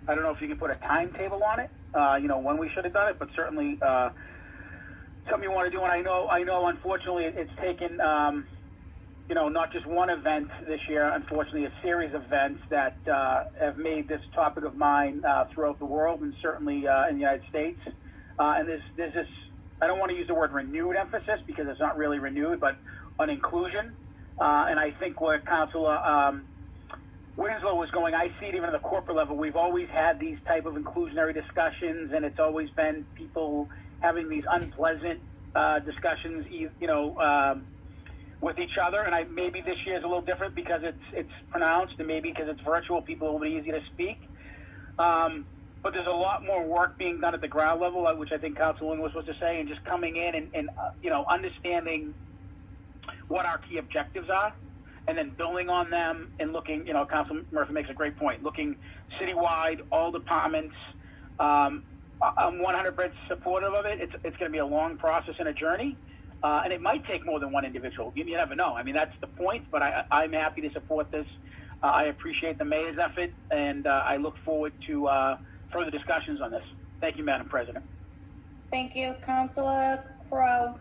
I don't know if you can put a timetable on it, when we should have done it, but certainly something you want to do. And I know, unfortunately, it's taken, not just one event this year, unfortunately, a series of events that have made this topic of mine throughout the world and certainly in the United States. And there's this, I don't want to use the word renewed emphasis because it's not really renewed, but on inclusion. And I think where Councilor Winslow was going, I see it even at the corporate level. We've always had these type of inclusionary discussions, and it's always been people having these unpleasant discussions, with each other. And maybe this year is a little different because it's pronounced, and maybe because it's virtual, people are a little bit easier to speak. But there's a lot more work being done at the ground level, which I think Councilwoman was supposed to say, and just coming in and understanding what our key objectives are, and then building on them and looking, Council Murphy makes a great point, looking citywide, all departments. I'm 100% supportive of it. It's going to be a long process and a journey, and it might take more than one individual. You never know. I mean, that's the point, but I'm happy to support this. I appreciate the mayor's effort, and I look forward to further discussions on this. Thank you, Madam President. Thank you, Councilor Crowe.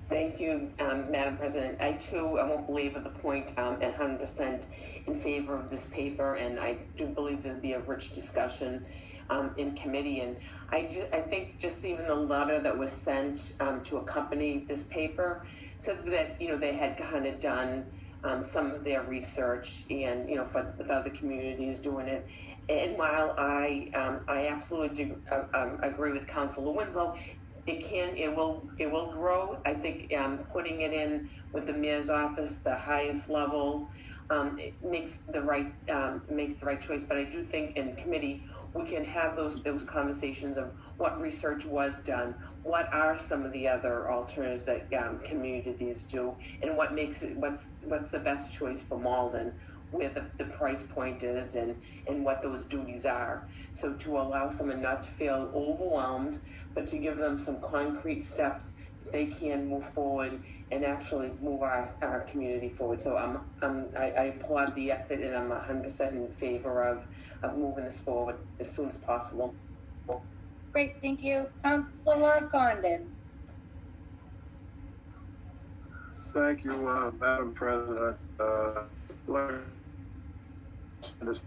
Thank you, Madam President. I won't belabor the point, and 100% in favor of this paper, and I do believe there'll be a rich discussion in committee. And I think just even the letter that was sent to accompany this paper said that they had kind of done some of their research, and for other communities doing it. And while I absolutely agree with Councilor Winslow, it will grow. I think putting it in with the mayor's office, the highest level, it makes the right choice. But I do think in committee we can have those conversations of what research was done, what are some of the other alternatives that communities do, and what's the best choice for Malden, where the price point is and what those duties are. So to allow someone not to feel overwhelmed, but to give them some concrete steps they can move forward and actually move our community forward. So I applaud the effort, and I'm 100% in favor of moving this forward as soon as possible. Great, thank you. Councilor Condon. Thank you, Madam President. This